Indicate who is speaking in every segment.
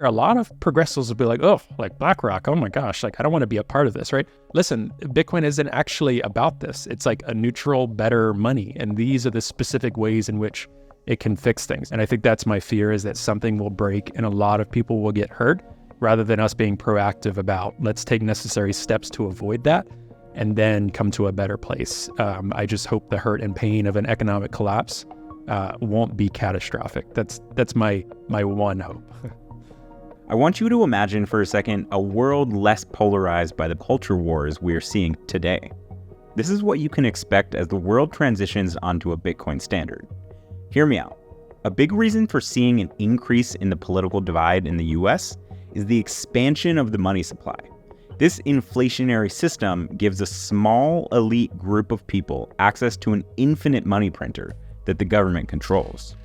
Speaker 1: A lot of progressives will be like, oh, like BlackRock, oh my gosh, like I don't want to be a part of this, right? Listen, Bitcoin isn't actually about this. It's like a neutral, better money. And these are the specific ways in which it can fix things. And I think that's my fear, is that something will break and a lot of people will get hurt, rather than us being proactive about let's take necessary steps to avoid that and then come to a better place. I just hope the hurt and pain of an economic collapse won't be catastrophic. That's my one hope.
Speaker 2: I want you to imagine for a second a world less polarized by the culture wars we are seeing today. This is what you can expect as the world transitions onto a Bitcoin standard. Hear me out. A big reason for seeing an increase in the political divide in the US is the expansion of the money supply. This inflationary system gives a small elite group of people access to an infinite money printer that the government controls.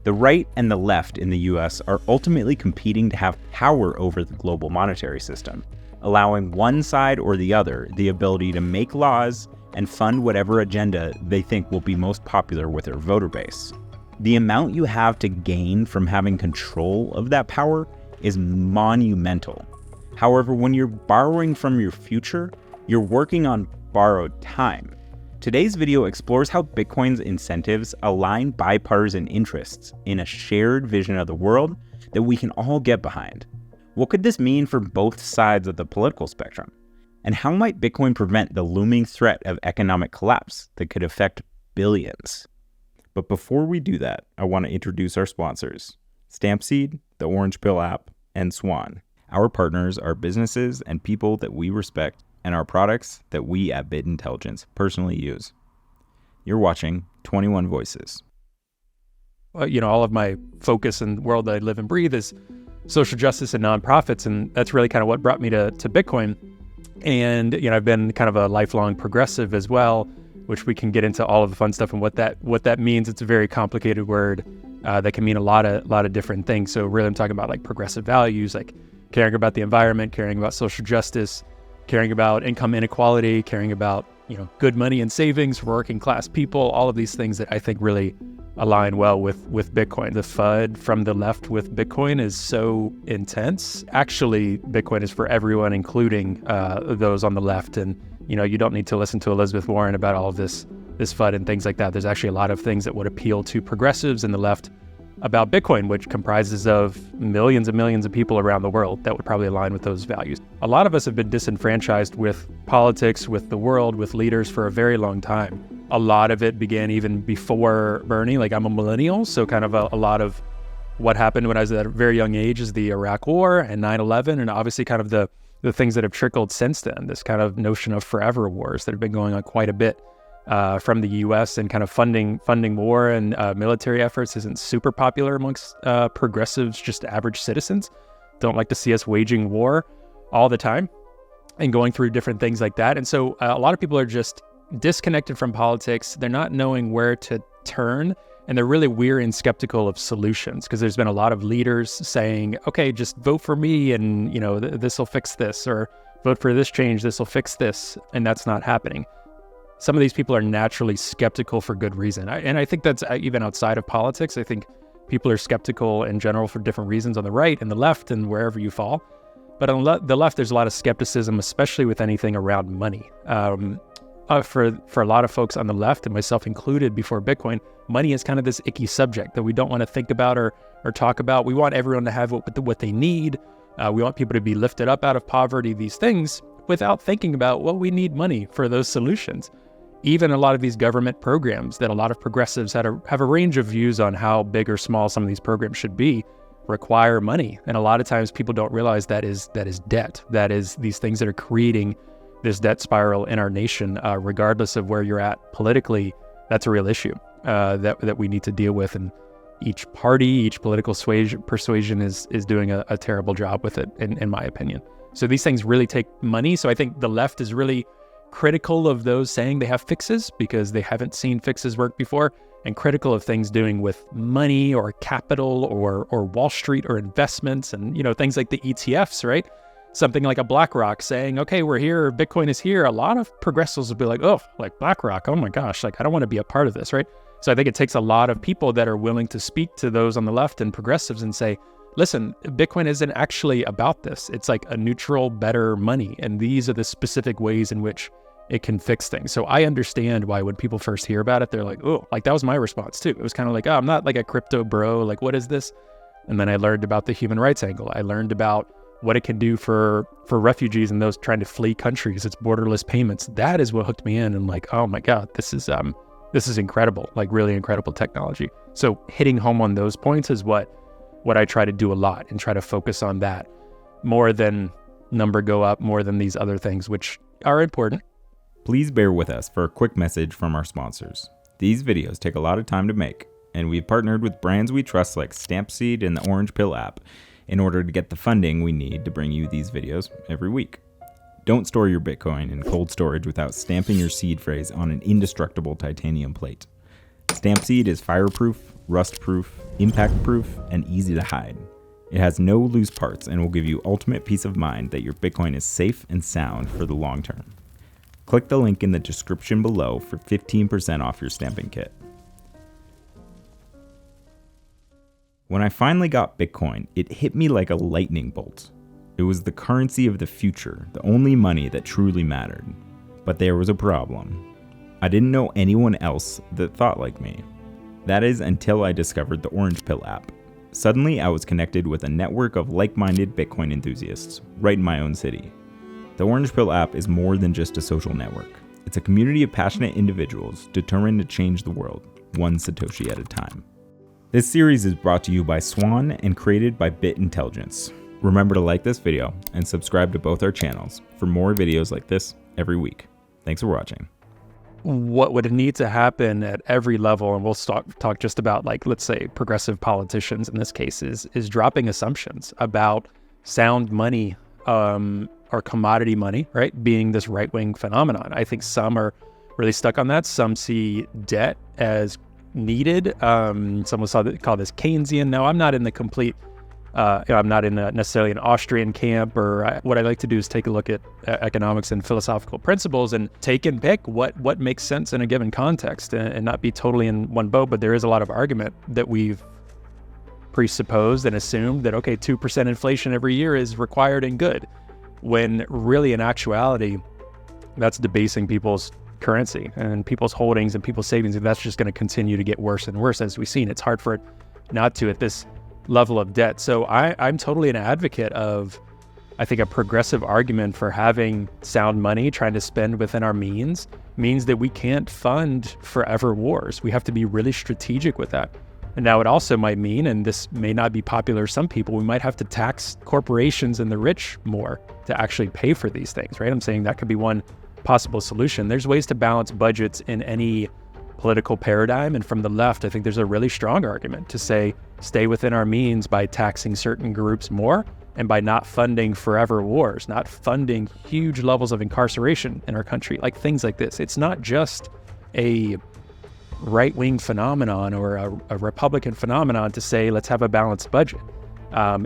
Speaker 2: The right and the left in the US are ultimately competing to have power over the global monetary system, allowing one side or the other the ability to make laws and fund whatever agenda they think will be most popular with their voter base. The amount you have to gain from having control of that power is monumental. However, when you're borrowing from your future, you're working on borrowed time. Today's video explores how Bitcoin's incentives align bipartisan interests in a shared vision of the world that we can all get behind. What could this mean for both sides of the political spectrum? And how might Bitcoin prevent the looming threat of economic collapse that could affect billions? But before we do that, I want to introduce our sponsors, Stampseed, the Orange Pill app, and Swan. Our partners are businesses and people that we respect, and our products that we at Bit Intelligence personally use. You're watching 21 Voices.
Speaker 1: All of my focus in the world that I live and breathe is social justice and nonprofits, and that's really kind of what brought me to Bitcoin. And I've been kind of a lifelong progressive as well, which we can get into all of the fun stuff and what that means. It's a very complicated word that can mean a lot of different things. So really, I'm talking about like progressive values, like caring about the environment, caring about social justice, caring about income inequality, caring about, good money and savings for working class people, all of these things that I think really align well with Bitcoin. The FUD from the left with Bitcoin is so intense. Actually, Bitcoin is for everyone, including those on the left. And, you don't need to listen to Elizabeth Warren about all of this FUD and things like that. There's actually a lot of things that would appeal to progressives in the left about Bitcoin, which comprises of millions and millions of people around the world that would probably align with those values. A lot of us have been disenfranchised with politics, with the world, with leaders for a very long time. A lot of it began even before Bernie. Like, I'm a millennial, so kind of a lot of what happened when I was at a very young age is the Iraq War and 9/11, and obviously kind of the things that have trickled since then, this kind of notion of forever wars that have been going on quite a bit from the U.S. and kind of funding war and military efforts isn't super popular amongst progressives, just average citizens. Don't like to see us waging war all the time and going through different things like that. And so a lot of people are just disconnected from politics. They're not knowing where to turn, and they're really weary and skeptical of solutions, because there's been a lot of leaders saying, okay, just vote for me and this will fix this, or vote for this change, this will fix this, and that's not happening. Some of these people are naturally skeptical for good reason. And I think that's even outside of politics. I think people are skeptical in general for different reasons on the right and the left and wherever you fall. But on the left, there's a lot of skepticism, especially with anything around money. For a lot of folks on the left, and myself included before Bitcoin, money is kind of this icky subject that we don't want to think about or talk about. We want everyone to have what they need. We want people to be lifted up out of poverty, these things, without thinking about, well, we need money for those solutions. Even a lot of these government programs that a lot of progressives have a range of views on how big or small some of these programs should be, require money. And a lot of times people don't realize that is debt. That is these things that are creating this debt spiral in our nation, regardless of where you're at politically. That's a real issue that we need to deal with. And each party, each political persuasion is doing a terrible job with it, in my opinion. So these things really take money. So I think the left is really critical of those saying they have fixes because they haven't seen fixes work before, and critical of things doing with money or capital or Wall Street or investments and things like the ETFs, right? Something like a BlackRock saying, okay, we're here, Bitcoin is here. A lot of progressives will be like, oh, like BlackRock, oh my gosh, like I don't want to be a part of this, right? So I think it takes a lot of people that are willing to speak to those on the left and progressives and say, listen, Bitcoin isn't actually about this. It's like a neutral, better money. And these are the specific ways in which it can fix things. So I understand why when people first hear about it, they're like, oh, like that was my response too. It was kind of like, oh, I'm not like a crypto bro. Like, what is this? And then I learned about the human rights angle. I learned about what it can do for refugees and those trying to flee countries. It's borderless payments. That is what hooked me in. And like, oh my God, this is incredible, like really incredible technology. So hitting home on those points is what I try to do a lot, and try to focus on that more than number go up, more than these other things, which are important.
Speaker 2: Please bear with us for a quick message from our sponsors. These videos take a lot of time to make, and we've partnered with brands we trust like Stampseed and the Orange Pill app in order to get the funding we need to bring you these videos every week. Don't store your Bitcoin in cold storage without stamping your seed phrase on an indestructible titanium plate. Stampseed is fireproof, rust-proof, impact-proof, and easy to hide. It has no loose parts and will give you ultimate peace of mind that your Bitcoin is safe and sound for the long term. Click the link in the description below for 15% off your stamping kit. When I finally got Bitcoin, it hit me like a lightning bolt. It was the currency of the future, the only money that truly mattered. But there was a problem. I didn't know anyone else that thought like me. That is until I discovered the Orange Pill app. Suddenly, I was connected with a network of like-minded Bitcoin enthusiasts right in my own city. The Orange Pill app is more than just a social network. It's a community of passionate individuals determined to change the world, one Satoshi at a time. This series is brought to you by Swan and created by Bit Intelligence. Remember to like this video and subscribe to both our channels for more videos like this every week. Thanks for watching.
Speaker 1: What would need to happen at every level, and we'll talk just about, like, let's say progressive politicians in this case, is dropping assumptions about sound money or commodity money, right, being this right-wing phenomenon. I think some are really stuck on that. Some see debt as needed. Some will call this Keynesian. Now, I'm not in the complete I'm not in necessarily an Austrian camp, or what I like to do is take a look at economics and philosophical principles and take and pick what makes sense in a given context, and not be totally in one boat. But there is a lot of argument that we've presupposed and assumed that, okay, 2% inflation every year is required and good, when really in actuality, that's debasing people's currency and people's holdings and people's savings, and that's just going to continue to get worse and worse as we've seen. It's hard for it not to at this level of debt. So I'm totally an advocate of, I think, a progressive argument for having sound money, trying to spend within our means that we can't fund forever wars. We have to be really strategic with that. And now it also might mean, and this may not be popular to some people, we might have to tax corporations and the rich more to actually pay for these things, right? I'm saying that could be one possible solution. There's ways to balance budgets in any political paradigm, and from the left, I think there's a really strong argument to say, stay within our means by taxing certain groups more, and by not funding forever wars, not funding huge levels of incarceration in our country, like things like this. It's not just a right-wing phenomenon or a Republican phenomenon to say, let's have a balanced budget.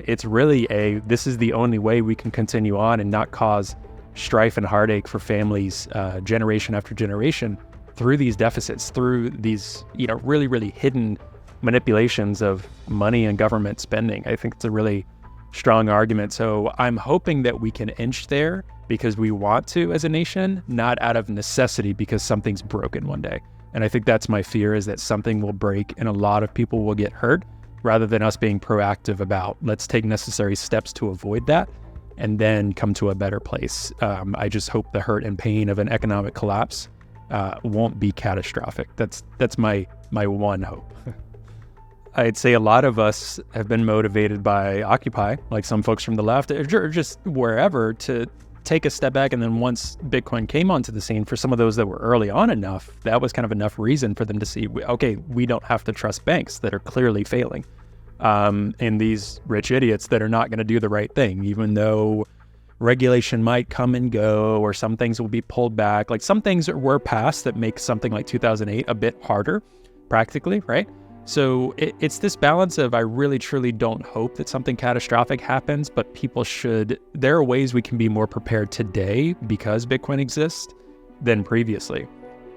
Speaker 1: It's really this is the only way we can continue on and not cause strife and heartache for families generation after generation through these deficits, through these, really, really hidden manipulations of money and government spending. I think it's a really strong argument. So I'm hoping that we can inch there because we want to as a nation, not out of necessity because something's broken one day. And I think that's my fear, is that something will break and a lot of people will get hurt, rather than us being proactive about, let's take necessary steps to avoid that and then come to a better place. I just hope the hurt and pain of an economic collapse won't be catastrophic. That's my one hope. I'd say a lot of us have been motivated by Occupy, like some folks from the left, or just wherever, to take a step back. And then once Bitcoin came onto the scene, for some of those that were early on enough, that was kind of enough reason for them to see, okay, we don't have to trust banks that are clearly failing, and these rich idiots that are not going to do the right thing, even though regulation might come and go, or some things will be pulled back. Like some things were passed that make something like 2008 a bit harder practically, right? So it's this balance of, I really truly don't hope that something catastrophic happens, but there are ways we can be more prepared today because Bitcoin exists than previously.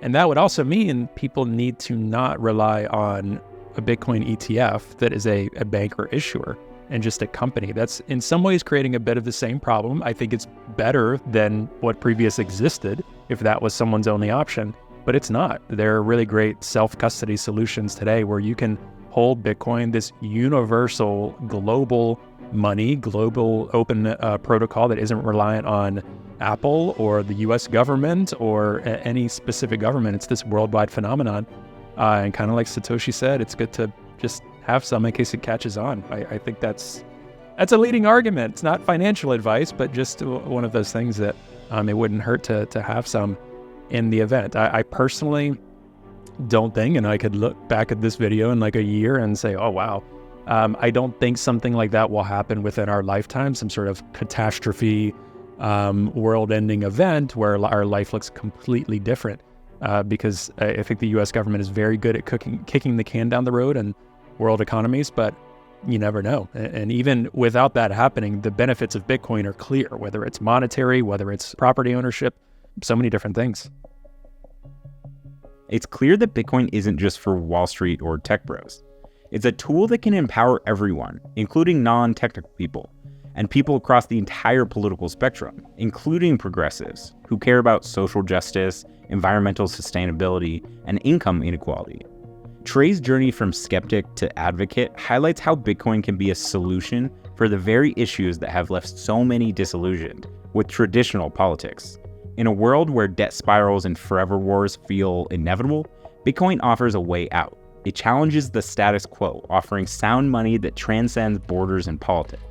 Speaker 1: And that would also mean people need to not rely on a Bitcoin ETF that is a bank or issuer. just a company. That's in some ways creating a bit of the same problem. I think it's better than what previous existed if that was someone's only option, but it's not. There are really great self-custody solutions today where you can hold Bitcoin, this universal global money, global open protocol that isn't reliant on Apple or the US government or any specific government. It's this worldwide phenomenon. And kind of like Satoshi said, it's good to just have some in case it catches on. I think that's a leading argument. It's not financial advice, but just one of those things that it wouldn't hurt to have some in the event. I personally don't think, and I could look back at this video in like a year and say, oh, wow. I don't think something like that will happen within our lifetime, some sort of catastrophe, world-ending event where our life looks completely different. Because I think the U.S. government is very good at kicking the can down the road and world economies, but you never know. And even without that happening, the benefits of Bitcoin are clear, whether it's monetary, whether it's property ownership, so many different things.
Speaker 2: It's clear that Bitcoin isn't just for Wall Street or tech bros. It's a tool that can empower everyone, including non-technical people, and people across the entire political spectrum, including progressives who care about social justice, environmental sustainability, and income inequality. Trey's journey from skeptic to advocate highlights how Bitcoin can be a solution for the very issues that have left so many disillusioned with traditional politics. In a world where debt spirals and forever wars feel inevitable, Bitcoin offers a way out. It challenges the status quo, offering sound money that transcends borders and politics.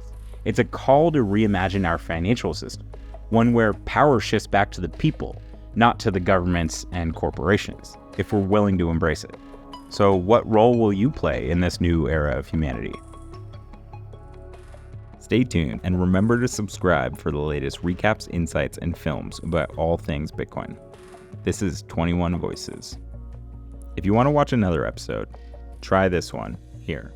Speaker 2: It's a call to reimagine our financial system, one where power shifts back to the people, not to the governments and corporations, if we're willing to embrace it. So what role will you play in this new era of humanity? Stay tuned and remember to subscribe for the latest recaps, insights, and films about all things Bitcoin. This is 21 Voices. If you want to watch another episode, try this one here.